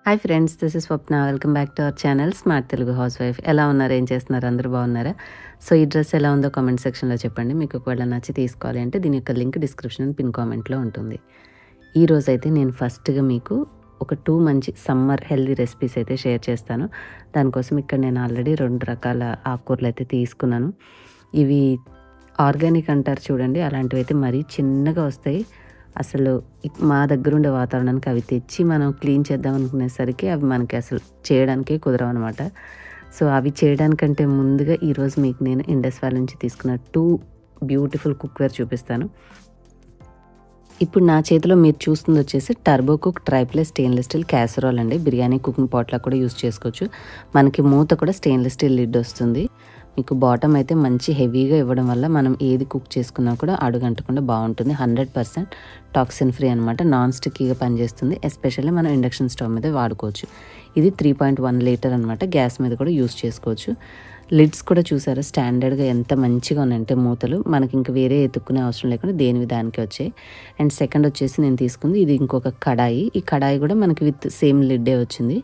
Hi friends, this is Swapna. Welcome back to our channel smart Telugu house wife. ఎలా ఉన్నారు, ఏం చేస్తున్నారు, అందరూ బాగున్నారా? సో ఈ డ్రెస్ ఎలా ఉందో కామెంట్ సెక్షన్లో చెప్పండి. మీకు ఒకవేళ నచ్చి తీసుకోవాలి అంటే దీని యొక్క లింక్ డిస్క్రిప్షన్ అండ్ పిన్ కామెంట్లో ఉంటుంది. ఈరోజు అయితే నేను ఫస్ట్గా మీకు ఒక 2 మంచి సమ్మర్ హెల్దీ రెసిపీస్ అయితే షేర్ చేస్తాను. దానికోసం ఇక్కడ నేను ఆల్రెడీ 2 రకాల ఆకుకూరలు అయితే తీసుకున్నాను. ఇవి ఆర్గానిక్ అంటారు చూడండి, అలాంటివి అయితే మరీ చిన్నగా వస్తాయి. అసలు మా దగ్గర ఉండే వాతావరణానికి అవి తెచ్చి మనం క్లీన్ చేద్దాం అనుకునేసరికి అవి మనకి అసలు చేయడానికే కుదరవు అనమాట. సో అవి చేయడానికంటే ముందుగా ఈరోజు మీకు నేను ఇండస్ వ్యాలీ నుంచి తీసుకున్న 2 బ్యూటిఫుల్ కుక్వేర్ చూపిస్తాను. ఇప్పుడు నా చేతిలో మీరు చూస్తుంది వచ్చేసి turbo cook tri-ply stainless steel casserole అండి. బిర్యానీ కుకింగ్ పాట్లా కూడా యూస్ చేసుకోవచ్చు. మనకి మూత కూడా స్టెయిన్లెస్ స్టీల్ లిడ్ వస్తుంది. మీకు బాటమ్ అయితే మంచి హెవీగా ఇవ్వడం వల్ల మనం ఏది కుక్ చేసుకున్నా కూడా అడుగంటకుండా బాగుంటుంది. 100% టాక్సిన్ ఫ్రీ అనమాట. నాన్ స్టిక్కీగా పనిచేస్తుంది. ఎస్పెషల్లీ మనం ఇండక్షన్ స్టవ్ మీద వాడుకోవచ్చు. ఇది 3.1 లీటర్ అనమాట. గ్యాస్ మీద కూడా యూస్ చేసుకోవచ్చు. లిడ్స్ కూడా చూసారా స్టాండర్డ్గా ఎంత మంచిగా ఉన్నాయంటే మూతలు మనకి ఇంకా వేరే ఎత్తుక్కునే అవసరం లేకుండా దేనివి దానికి వచ్చాయి. అండ్ సెకండ్ వచ్చేసి నేను తీసుకుంది ఇది ఇంకొక కడాయి. ఈ కడాయి కూడా మనకి విత్ సేమ్ లిడ్డే వచ్చింది.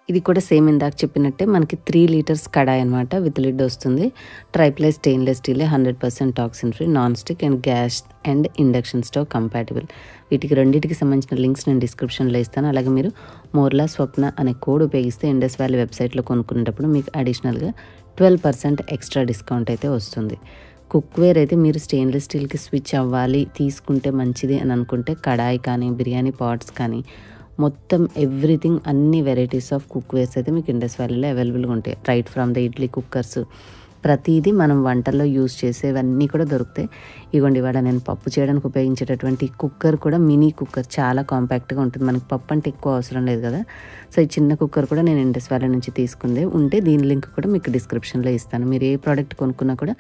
ఇది కూడా సేమ్ ఇందాక చెప్పినట్టే మనకి 3 లీటర్స్ కడాయి అనమాట. విత్ లిడ్ వస్తుంది. ట్రైప్లే స్టెయిన్లెస్ స్టీలే, 100% toxin free, non stick and gas and induction stove compatible. వీటికి రెండింటికి సంబంధించిన లింక్స్ నేను డిస్క్రిప్షన్లో ఇస్తాను. అలాగే మీరు మోర్లా స్వప్న అనే కోడ్ ఉపయోగిస్తే ఇండస్ వ్యాలీ వెబ్సైట్లో కొనుక్కునేటప్పుడు మీకు అడిషనల్గా 12% ఎక్స్ట్రా డిస్కౌంట్ అయితే వస్తుంది. కుక్వేర్ అయితే మీరు స్టెయిన్లెస్ స్టీల్కి స్విచ్ అవ్వాలి, తీసుకుంటే మంచిది అని అనుకుంటే కడాయి కానీ బిర్యానీ పాట్స్ కానీ మొత్తం ఎవ్రీథింగ్ అన్ని వెరైటీస్ ఆఫ్ కుక్వేర్స్ అయితే మీకు ఇండస్ వ్యాలీలో అవైలబుల్గా ఉంటాయి. Right from the idli cookers ప్రతిదీ మనం వంటల్లో యూజ్ చేసేవన్నీ కూడా దొరుకుతాయి. ఇవ్వండి, ఇవాళ నేను పప్పు చేయడానికి ఉపయోగించేటటువంటి కుక్కర్ కూడా మినీ కుక్కర్, చాలా కాంపాక్ట్గా ఉంటుంది. మనకి పప్పు అంటే ఎక్కువ అవసరం లేదు కదా. సో ఈ చిన్న కుక్కర్ కూడా నేను ఇండస్ వ్యాలీ నుంచి తీసుకుందే ఉంటే దీని లింక్ కూడా మీకు డిస్క్రిప్షన్లో ఇస్తాను. మీరు ఏ ప్రోడక్ట్ కొనుక్కున్నా కూడా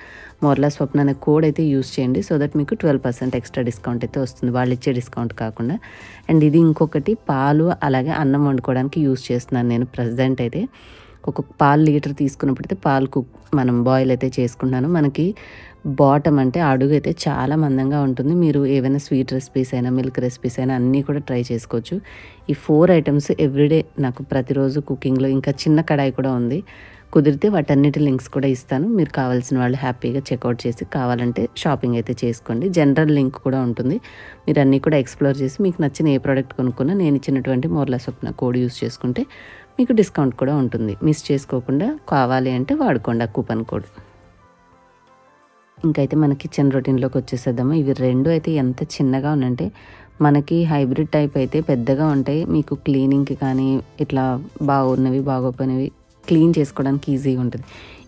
మోర్లా స్వప్న అనే కోడ్ అయితే యూజ్ చేయండి. సో దట్ మీకు 12% ఎక్స్ట్రా డిస్కౌంట్ అయితే వస్తుంది, వాళ్ళు ఇచ్చే డిస్కౌంట్ కాకుండా. అండ్ ఇది ఇంకొకటి పాలు అలాగే అన్నం వండుకోవడానికి యూజ్ చేస్తున్నాను నేను ప్రజెంట్ అయితే. ఒక పాలు లీటర్ తీసుకున్నప్పుడైతే పాలు మనం బాయిల్ అయితే చేసుకుంటున్నాను. మనకి బాటమ్ అంటే అడుగు అయితే చాలా మందంగా ఉంటుంది. మీరు ఏవైనా స్వీట్ రెసిపీస్ అయినా మిల్క్ రెసిపీస్ అయినా అన్నీ కూడా ట్రై చేసుకోవచ్చు. ఈ 4 ఐటమ్స్ ఎవ్రీడే నాకు ప్రతిరోజు కుకింగ్లో. ఇంకా చిన్న కడాయి కూడా ఉంది. కుదిరితే వాటన్నిటి లింక్స్ కూడా ఇస్తాను. మీరు కావాల్సిన వాళ్ళు హ్యాపీగా చెక్అవుట్ చేసి కావాలంటే షాపింగ్ అయితే చేసుకోండి. జనరల్ లింక్ కూడా ఉంటుంది. మీరు అన్నీ కూడా ఎక్స్ప్లోర్ చేసి మీకు నచ్చిన ఏ ప్రోడక్ట్ కొనుక్కున్నా నేను ఇచ్చినటువంటి మోర్లా స్వప్న కోడ్ యూస్ చేసుకుంటే మీకు డిస్కౌంట్ కూడా ఉంటుంది. మిస్ చేసుకోకుండా కావాలి అంటే వాడుకోండి ఆ కూపన్ కోడ్. ఇంకైతే మన కిచెన్ రొటీన్లోకి వచ్చేసేద్దాము. ఇవి 2 అయితే ఎంత చిన్నగా ఉన్నాయంటే మనకి హైబ్రిడ్ టైప్ అయితే పెద్దగా ఉంటాయి. మీకు క్లీనింగ్కి కానీ ఇట్లా బాగున్నవి బాగోపోయినవి క్లీన్ చేసుకోవడానికి ఈజీగా ఉంటుంది.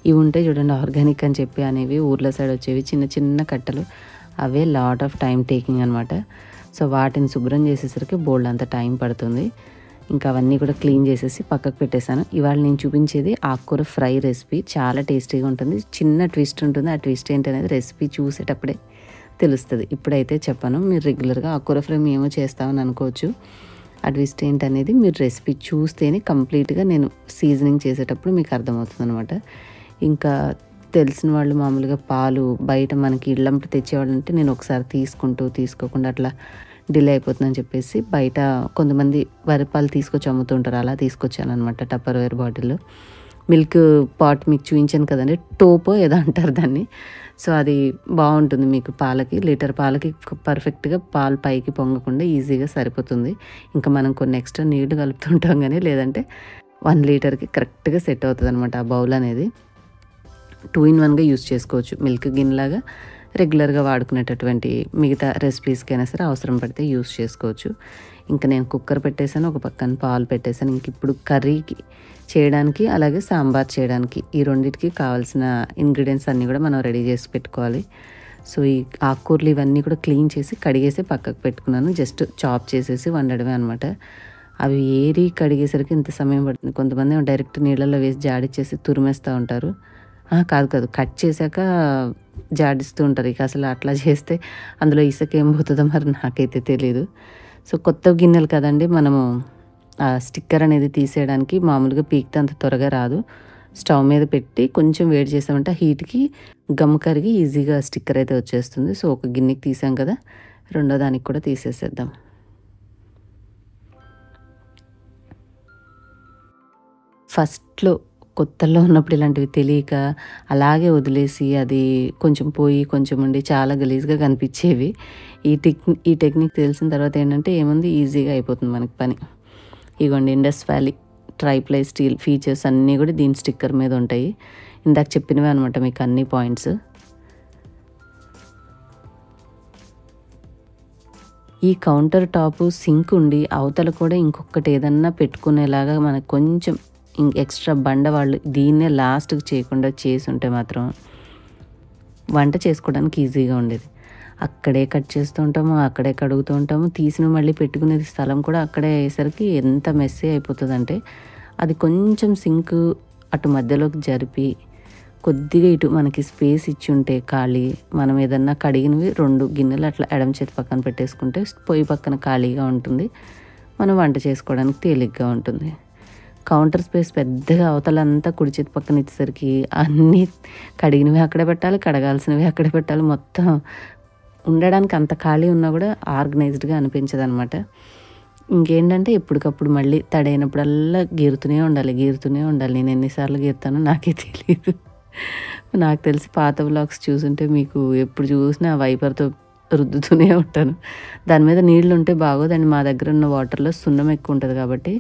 ఇవి ఉంటే చూడండి ఆర్గానిక్ అని చెప్పి అనేవి ఊర్ల సైడ్ వచ్చేవి చిన్న చిన్న కట్టలు, అవే లాట్ ఆఫ్ టైం టేకింగ్ అనమాట. సో వాటిని శుభ్రం చేసేసరికి బోల్డ్ అంత టైం పడుతుంది. ఇంకా అవన్నీ కూడా క్లీన్ చేసేసి పక్కకు పెట్టేశాను. ఇవాళ నేను చూపించేది ఆకుకూర ఫ్రై రెసిపీ. చాలా టేస్టీగా ఉంటుంది. చిన్న ట్విస్ట్ ఉంటుంది. ఆ ట్విస్ట్ ఏంటనేది రెసిపీ చూసేటప్పుడే తెలుస్తుంది. ఇప్పుడైతే చెప్పను. మీరు రెగ్యులర్గా ఆకుకూర ఫ్రై ఏమో చేస్తామని అనుకోవచ్చు. ఆ ట్విస్ట్ ఏంటనేది మీరు రెసిపీ చూస్తేనే కంప్లీట్గా నేను సీజనింగ్ చేసేటప్పుడు మీకు అర్థమవుతుంది అనమాట. ఇంకా తెలిసిన వాళ్ళు మామూలుగా పాలు బయట మనకి ఇళ్ళంపటి తెచ్చేవాళ్ళంటే నేను ఒకసారి తీసుకోకుండా అట్లా డిలే అయిపోతుందని చెప్పేసి బయట కొంతమంది వరిపాలు తీసుకొచ్చి అమ్ముతుంటారు. అలా తీసుకొచ్చాను అనమాట టప్పర్వేర్ బాటిల్లో. మిల్క్ పాట్ మీకు చూపించాను కదండి, టోపో ఏదో అంటారు దాన్ని. సో అది బాగుంటుంది. మీకు పాలకి లీటర్ పాలకి పర్ఫెక్ట్గా పాలు పైకి పొంగకుండా ఈజీగా సరిపోతుంది. ఇంకా మనం కొన్ని ఎక్స్ట్రా నీళ్లు కలుపుతుంటాం కానీ లేదంటే 1 లీటర్కి కరెక్ట్గా సెట్ అవుతుంది అనమాట ఆ బౌల్ అనేది. 2 in 1గా యూస్ చేసుకోవచ్చు. మిల్క్ గిన్నెలాగా రెగ్యులర్గా వాడుకునేటటువంటి మిగతా రెసిపీస్కైనా సరే అవసరం పడితే యూస్ చేసుకోవచ్చు. ఇంకా నేను కుక్కర్ పెట్టేశాను, ఒక పక్కన పాలు పెట్టేశాను. ఇంక ఇప్పుడు కర్రీకి చేయడానికి అలాగే సాంబార్ చేయడానికి ఈ రెండింటికి కావాల్సిన ఇంగ్రీడియంట్స్ అన్నీ కూడా మనం రెడీ చేసి పెట్టుకోవాలి. సో ఈ ఆకుకూరలు ఇవన్నీ కూడా క్లీన్ చేసి కడిగేసి పక్కకు పెట్టుకున్నాను. జస్ట్ చాప్ చేసేసి వండడమే అనమాట. అవి ఏరి కడిగేసరికి ఇంత సమయం పడుతుంది. కొంతమంది డైరెక్ట్ నీళ్ళల్లో వేసి జాడిచ్చేసి తురిమేస్తూ ఉంటారు. కాదు కట్ చేశాక జాడిస్తూ ఉంటారు. ఇక అసలు అట్లా చేస్తే అందులో ఇసుక ఏం పోతుందో మరి నాకైతే తెలీదు. సో కొత్త గిన్నెలు కదండి, మనము ఆ స్టిక్కర్ అనేది తీసేయడానికి మామూలుగా పీకితే అంత త్వరగా రాదు. స్టవ్ మీద పెట్టి కొంచెం వేడి చేసామంటే హీట్కి గమ్ కరిగి ఈజీగా స్టిక్కర్ అయితే వచ్చేస్తుంది. సో ఒక గిన్నెకి తీసాం కదా, రెండో దానికి కూడా తీసేసేద్దాం. ఫస్ట్‌లో కొత్తల్లో ఉన్నప్పుడు ఇలాంటివి తెలియక అలాగే వదిలేసి అది కొంచెం పోయి, కొంచెం ఉండి చాలా గలీజ్‌గా కనిపిచ్చేవి. ఈ టెక్నిక్ తెలిసిన తర్వాత ఏంటంటే ఏముంది ఈజీగా అయిపోతుంది మనకి పని. ఇగోండి Indus valley triply steel features అన్నీ కూడా దీని స్టిక్కర్ మీద ఉంటాయి. ఇందాక చెప్పినవే అనమాట మీకు అన్ని పాయింట్స్. ఈ కౌంటర్ టాపు సింక్ ఉండి అవతల కూడా ఇంకొకటి ఏదన్నా పెట్టుకునేలాగా మనకు కొంచెం ఎక్స్ట్రా బండ వాళ్ళు దీన్నే లాస్ట్‌కి చేయకుండా చేసుంటే మాత్రం వంట చేసుకోవడానికి ఈజీగా ఉండేది. అక్కడే కట్ చేస్తూ ఉంటాము, అక్కడే కడుగుతూ ఉంటాము, తీసినవి మళ్ళీ పెట్టుకునేది స్థలం కూడా అక్కడే అయ్యేసరికి ఎంత మెస్సీ అయిపోతదంటే, అది కొంచెం సింక్ అటు మధ్యలోకి జరిపి కొద్దిగా ఇటు మనకి స్పేస్ ఇచ్చుంటే ఖాళీ, మనం ఏదన్నా కడిగినవి 2 గిన్నెలు అట్లా ఎడమ చేతి పక్కన పెట్టేసుకుంటే పొయ్యి పక్కన ఖాళీగా ఉంటుంది. మనం వంట చేసుకోవడానికి తేలిగ్గా ఉంటుంది. కౌంటర్ స్పేస్ పెద్దగా అవతలంతా కుడి చేతి పక్కన ఇచ్చేసరికి అన్నీ కడిగినవి అక్కడే పెట్టాలి, కడగాల్సినవి అక్కడే పెట్టాలి. మొత్తం ఉండడానికి అంత ఖాళీ ఉన్నా కూడా ఆర్గనైజ్డ్‌గా అనిపించదనమాట. ఇంకేంటంటే ఎప్పటికప్పుడు మళ్ళీ తడైనప్పుడల్లా గీరుతూనే ఉండాలి. నేను ఎన్ని సార్లు గీరుతానో నాకే తెలీదు. నాకు తెలిసి పాత వ్లాగ్స్ చూసుంటే మీకు ఎప్పుడు చూసినా వైపర్‌తో రుద్దుతూనే ఉంటాను. దాని మీద నీళ్లుంటే బాగోదండి. మా దగ్గర ఉన్న వాటర్‌లో సున్నం ఎక్కువ ఉంటది కాబట్టి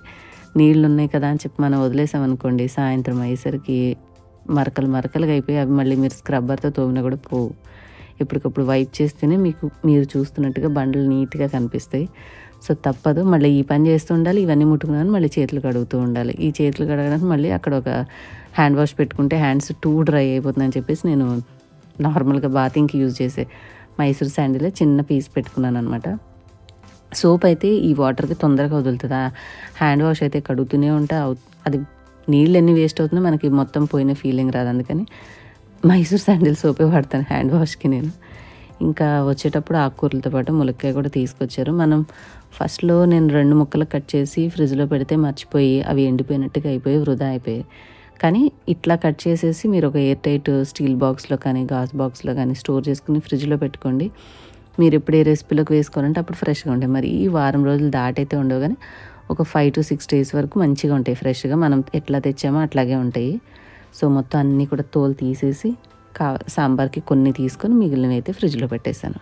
నీళ్లున్నాయి కదా అని చెప్పి మనం వదిలేసామనుకోండి, సాయంత్రం అయ్యేసరికి మరకలుగా అయిపోయి అవి మళ్ళీ మీరు స్క్రబ్బర్‌తో తోమినా కూడా పోవు. ఎప్పటికప్పుడు వైప్ చేస్తేనే మీరు చూస్తున్నట్టుగా బండలు నీట్‌గా కనిపిస్తాయి. సో తప్పదు. మళ్ళీ ఈ పని చేస్తూ ఉండాలి. ఇవన్నీ ముట్టుకున్నాను మళ్ళీ చేతులు కడుగుతూ ఉండాలి. ఈ చేతులు కడగడానికి మళ్ళీ అక్కడ ఒక హ్యాండ్ వాష్ పెట్టుకుంటే హ్యాండ్స్ టూ డ్రై అయిపోతుందని చెప్పేసి నేను నార్మల్‌గా బాతింగ్‌కి యూజ్ చేసే మైసూర్ శాండిలే చిన్న పీస్ పెట్టుకున్నాననమాట. సోప్ అయితే ఈ వాటర్‌కి తొందరగా వదులుతది. హ్యాండ్ వాష్ అయితే కడుగుతూనే ఉంటా. అది నీళ్ళెన్ని వేస్ట్ అవుతుందో మనకి మొత్తం పోయిన ఫీలింగ్ రాదు. అందుకని మైసూర్ శాండిల్ సోపే వాడతాను హ్యాండ్ వాష్‌కి నేను. ఇంకా వచ్చేటప్పుడు ఆకుకూరలతో పాటు ములక్కాయ కూడా తీసుకొచ్చారు. మనం ఫస్ట్‌లో నేను 2 ముక్కలు కట్ చేసి ఫ్రిడ్జ్‌లో పెడితే మర్చిపోయి అవి ఎండిపోయినట్టుగా అయిపోయి వృధా అయిపోయాయి. కానీ ఇట్లా కట్ చేసేసి మీరు ఒక ఎయిర్ టైట్ స్టీల్ బాక్స్‌లో కానీ, గాజు బాక్స్‌లో కానీ స్టోర్ చేసుకుని ఫ్రిడ్జ్‌లో పెట్టుకోండి. మీరు ఎప్పుడు ఏ రెసిపీలోకి వేసుకోవాలంటే అప్పుడు ఫ్రెష్‌గా ఉంటాయి. మరి ఈ వారం రోజులు దాటైతే ఉండవు కానీ ఒక 5-6 డేస్ వరకు మంచిగా ఉంటాయి ఫ్రెష్‌గా. మనం ఎట్లా తెచ్చామో అట్లాగే ఉంటాయి. సో మొత్తం అన్నీ కూడా తోలు తీసేసి సాంబార్కి కొన్ని తీసుకొని మిగిలినవి అయితే ఫ్రిడ్జ్‌లో పెట్టేశాను.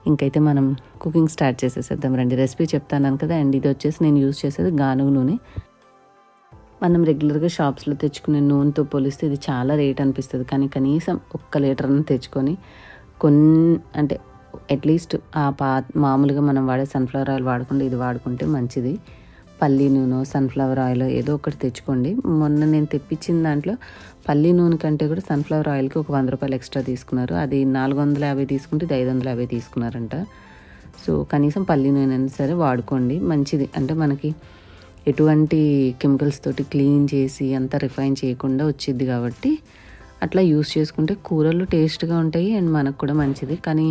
ఇంకైతే మనం కుకింగ్ స్టార్ట్ చేసేసేద్దాం రండి. రెసిపీ చెప్తాను కదా. అండ్ ఇది వచ్చేసి నేను యూజ్ చేసేది గానుగ నూనె. మనం రెగ్యులర్గా షాప్స్లో తెచ్చుకునే నూనెతో పోలిస్తే ఇది చాలా రేట్ అనిపిస్తుంది. కానీ కనీసం 1 లీటర్ అన్న తెచ్చుకొని అంటే అట్లీస్ట్ మామూలుగా మనం వాడే సన్ఫ్లవర్ ఆయిల్ వాడకుండా ఇది వాడుకుంటే మంచిది. పల్లి నూనె, సన్ఫ్లవర్ ఆయిల్ ఏదో ఒకటి తెచ్చుకోండి. మొన్న నేను తెప్పించిన దాంట్లో పల్లి నూనె కంటే కూడా సన్ఫ్లవర్ ఆయిల్కి ఒక ₹100 ఎక్స్ట్రా తీసుకున్నారు. అది 450 తీసుకుంటే ఇది 550 తీసుకున్నారంట. సో కనీసం పల్లి నూనె అయినా సరే వాడుకోండి, మంచిది. అంటే మనకి ఎటువంటి కెమికల్స్ తోటి క్లీన్ చేసి అంతా రిఫైన్ చేయకుండా వచ్చిద్ది కాబట్టి అట్లా యూస్ చేసుకుంటే కూరలు టేస్ట్గా ఉంటాయి అండ్ మనకు కూడా మంచిది. కానీ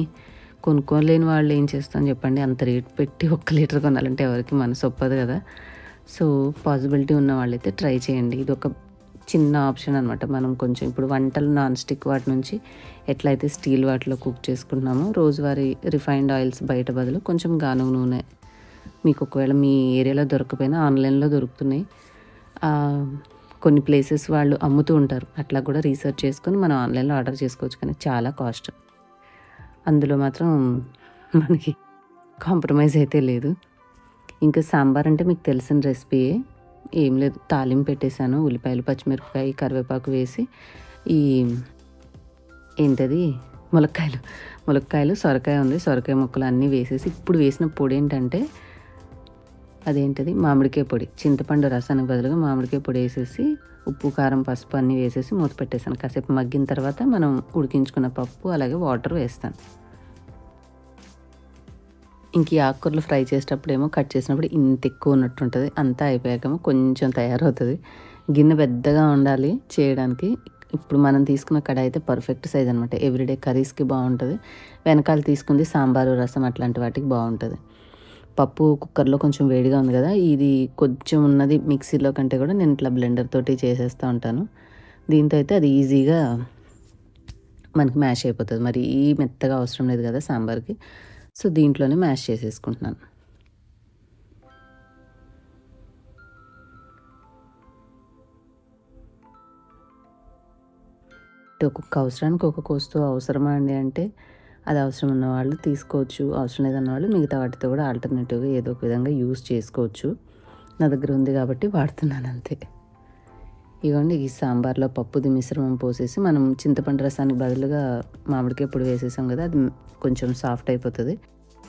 కొనుక్కోలేని వాళ్ళు ఏం చేస్తాం చెప్పండి, అంత రేట్ పెట్టి 1 లీటర్ కొనాలంటే ఎవరికి మనసు ఒప్పదు కదా. సో పాసిబిలిటీ ఉన్న వాళ్ళైతే ట్రై చేయండి. ఇది ఒక చిన్న ఆప్షన్ అనమాట. మనం కొంచెం ఇప్పుడు వంటలు నాన్ స్టిక్ వాటి నుంచి ఎట్లయితే స్టీల్ వాటిలో కుక్ చేసుకుంటున్నామో రోజువారీ రిఫైన్డ్ ఆయిల్స్ బయట బదులు కొంచెం గానుగ నూనె మీకు ఒకవేళ మీ ఏరియాలో దొరకకపోయినా ఆన్లైన్లో దొరుకుతున్నాయి. కొన్ని ప్లేసెస్ వాళ్ళు అమ్ముతూ ఉంటారు. అట్లా కూడా రీసెర్చ్ చేసుకొని మనం ఆన్లైన్లో ఆర్డర్ చేసుకోవచ్చు. కానీ చాలా కాస్ట్, అందులో మాత్రం మనకి కాంప్రమైజ్ అయితే లేదు. ఇంకా సాంబార్ అంటే మీకు తెలిసిన రెసిపీయే. ఏం లేదు, తాలింపు పెట్టేశాను. ఉల్లిపాయలు, పచ్చిమిరపకాయ, కరివేపాకు వేసి ఈ ఏంటది ములక్కాయలు, సొరకాయ ఉంది, సొరకాయ ముక్కలు అన్నీ వేసేసి ఇప్పుడు వేసిన పొడి ఏంటంటే అదేంటది మామిడికాయ పొడి. చింతపండు రసానికి బదులుగా మామిడికాయ పొడి వేసేసి ఉప్పు, కారం, పసుపు అన్నీ వేసేసి మూత పెట్టేసాను. కాసేపు మగ్గిన తర్వాత మనం ఉడికించుకున్న పప్పు అలాగే వాటర్ వేస్తాను. ఇంక ఈ ఆకుకూరలు ఫ్రై చేసేటప్పుడేమో కట్ చేసినప్పుడు ఇంత ఎక్కువ ఉన్నట్టుంటుంది. అంతా అయిపోయాకేమో కొంచెం తయారవుతుంది. గిన్నె పెద్దగా ఉండాలి చేయడానికి. ఇప్పుడు మనం తీసుకున్న కడాయి అయితే పర్ఫెక్ట్ సైజ్ అనమాట. ఎవ్రీడే కర్రీస్కి బాగుంటుంది. వెనకాల తీసుకుంది సాంబారు, రసం అట్లాంటి వాటికి బాగుంటుంది. పప్పు కుక్కర్లో కొంచెం వేడిగా ఉంది కదా, ఇది కొంచెం ఉన్నది మిక్సీలో కంటే కూడా నేను ఇట్లా బ్లెండర్ తోటి చేసేస్తూ ఉంటాను. దీంతో అయితే అది ఈజీగా మనకి మ్యాష్ అయిపోతుంది. మరి ఈ మెత్తగా అవసరం లేదు కదా సాంబార్కి. సో దీంట్లోనే మ్యాష్ చేసేసుకుంటున్నాను. అంటే ఒక్కొక్క అవసరానికి ఒక్కొక్క వస్తువు అవసరమా అండి అంటే, అది అవసరం ఉన్న వాళ్ళు తీసుకోవచ్చు. అవసరం లేదన్న వాళ్ళు మిగతా వాటితో కూడా ఆల్టర్‌నేటివ్‌గా ఏదో ఒక విధంగా యూజ్ చేసుకోవచ్చు. నా దగ్గర ఉంది కాబట్టి వాడుతున్నాను అంతే. ఇగోండి ఈ సాంబార్లో పప్పుది మిశ్రమం పోసేసి మనం చింతపండు రసానికి బదులుగా మామిడికాయ పొడి వేసేసాం కదా, అది కొంచెం సాఫ్ట్ అయిపోతుంది.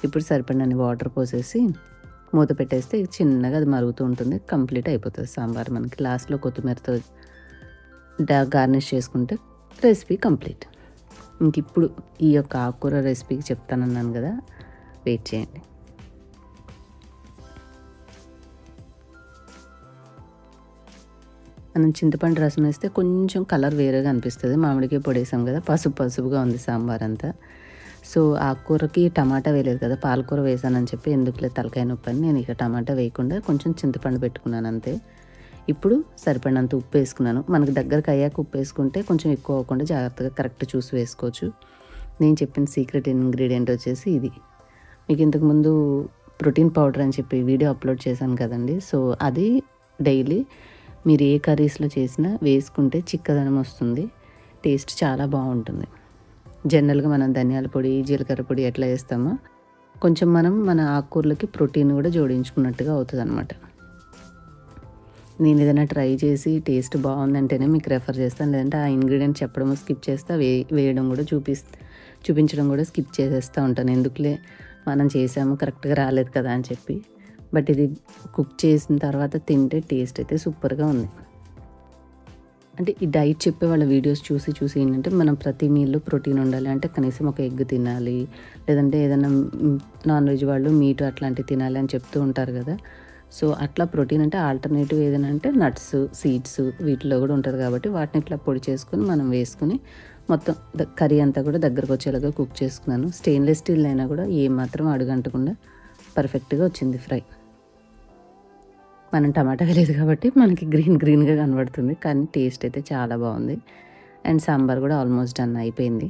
ఇప్పుడు సరిపడినన్ని వాటర్ పోసేసి మూత పెట్టేస్తే చిన్నగా అది మరుగుతూ ఉంటుంది. కంప్లీట్ అయిపోతుంది సాంబార్ మనకి. లాస్ట్‌లో కొత్తిమీరతో గార్నిష్ చేసుకుంటే రెసిపీ కంప్లీట్. ఇంక ఇప్పుడు ఈ యొక్క ఆకుకూర రెసిపీకి చెప్తానన్నాను కదా, వెయిట్ చేయండి. మనం చింతపండు రసం వేస్తే కొంచెం కలర్ వేరేగా అనిపిస్తుంది. మామిడికాయ పొడి వేసాం కదా, పసుపు పసుపుగా ఉంది సాంబార్ అంతా. సో ఆకుకూరకి టమాటా వేయలేదు కదా, పాలకూర వేసానని చెప్పి ఎందుకులే తలకాయ నొప్పి అని నేను ఇక టమాటా వేయకుండా కొంచెం చింతపండు పెట్టుకున్నాను అంతే. ఇప్పుడు సరిపడినంత ఉప్పు వేసుకున్నాను. మనకు దగ్గరకు అయ్యాక ఉప్పు వేసుకుంటే కొంచెం ఎక్కువ అవ్వకుండా జాగ్రత్తగా కరెక్ట్ చూసి వేసుకోవచ్చు. నేను చెప్పిన సీక్రెట్ ఇంగ్రీడియంట్ వచ్చేసి ఇది. మీకు ఇంతకుముందు ప్రోటీన్ పౌడర్ అని చెప్పి వీడియో అప్లోడ్ చేశాను కదండి. సో అది డైలీ మీరు ఏ కర్రీస్లో చేసినా వేసుకుంటే చిక్కదనం వస్తుంది. టేస్ట్ చాలా బాగుంటుంది. జనరల్గా మనం ధనియాల పొడి, జీలకర్ర పొడి ఎట్లా వేస్తామో కొంచెం మనం మన ఆకుకూరలకి ప్రోటీన్ కూడా జోడించుకున్నట్టుగా అవుతుంది అనమాట. నేను ఏదైనా ట్రై చేసి టేస్ట్ బాగుందంటేనే మీకు రెఫర్ చేస్తాను. లేదంటే ఆ ఇంగ్రీడియంట్ చెప్పడం స్కిప్ చేస్తా, వేయడం కూడా చూపించడం కూడా స్కిప్ చేసేస్తూ ఉంటాను. ఎందుకులే మనం చేసాము కరెక్ట్గా రాలేదు కదా అని చెప్పి. బట్ ఇది కుక్ చేసిన తర్వాత తింటే టేస్ట్ అయితే సూపర్గా ఉంది. అంటే ఈ డైట్ చెప్పే వాళ్ళ వీడియోస్ చూసి ఏంటంటే మనం ప్రతి మీల్లో ప్రోటీన్ ఉండాలి అంటే కనీసం ఒక ఎగ్ తినాలి, లేదంటే ఏదైనా నాన్ వెజ్ వాళ్ళు మీట్ అట్లాంటివి తినాలి అని చెప్తూ ఉంటారు కదా. సో అట్లా ప్రోటీన్ అంటే ఆల్టర్నేటివ్ ఏదైనా అంటే నట్స్, సీడ్స్ వీటిలో కూడా ఉంటుంది కాబట్టి వాటిని ఇట్లా పొడి చేసుకొని మనం వేసుకుని మొత్తం కర్రీ అంతా కూడా దగ్గరకు వచ్చేలాగా కుక్ చేసుకున్నాను. స్టెయిన్లెస్ స్టీల్ అయినా కూడా ఏమాత్రం అడుగంటకుండా పర్ఫెక్ట్గా వచ్చింది ఫ్రై. మనం టమాటా వేయలేదు కాబట్టి మనకి గ్రీన్గా కనబడుతుంది, కానీ టేస్ట్ అయితే చాలా బాగుంది. అండ్ సాంబార్ కూడా ఆల్మోస్ట్ డన్ అయిపోయింది.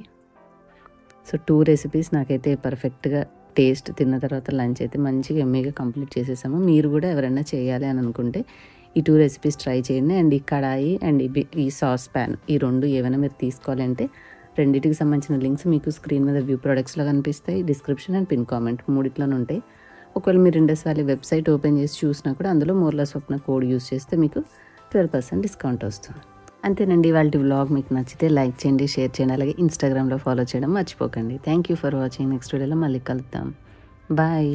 సో 2 రెసిపీస్ నాకైతే పర్ఫెక్ట్గా టేస్ట్ తిన్న తర్వాత లంచ్ అయితే మంచిగా ఎమ్మీగా కంప్లీట్ చేసేసాము. మీరు కూడా ఎవరైనా చేయాలి అని అనుకుంటే ఈ 2 రెసిపీస్ ట్రై చేయండి. అండ్ ఈ కడాయి అండ్ ఈ సాస్ ప్యాన్ ఈ 2 ఏమైనా మీరు తీసుకోవాలంటే రెండింటికి సంబంధించిన లింక్స్ మీకు స్క్రీన్ మీద వ్యూ ప్రొడక్ట్స్లో కనిపిస్తాయి. డిస్క్రిప్షన్ అండ్ పిన్ కామెంట్ మూడిట్లోనే ఉంటాయి. ఒకవేళ మీరు ఇండస్ వ్యాలీ వెబ్సైట్ ఓపెన్ చేసి చూసినా కూడా అందులో మోర్లా స్వప్న కోడ్ యూస్ చేస్తే మీకు 12% డిస్కౌంట్ వస్తుంది. అంతేనండి, వాళ్ళ వ్లాగ్ మీకు నచ్చితే లైక్ చేయండి, షేర్ చేయండి, అలాగే ఇన్స్టాగ్రామ్లో ఫాలో చేయడం మర్చిపోకండి. Thank you for watching. Next వీడియోలో మళ్ళీ కలుద్దాం. బాయ్.